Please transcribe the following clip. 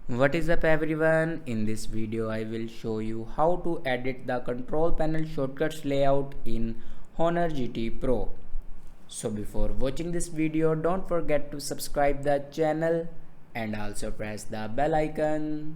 What is up everyone, in this video I will show you how to edit the control panel shortcuts layout in Honor GT Pro. So before watching this video, don't forget to subscribe the channel and also press the bell icon.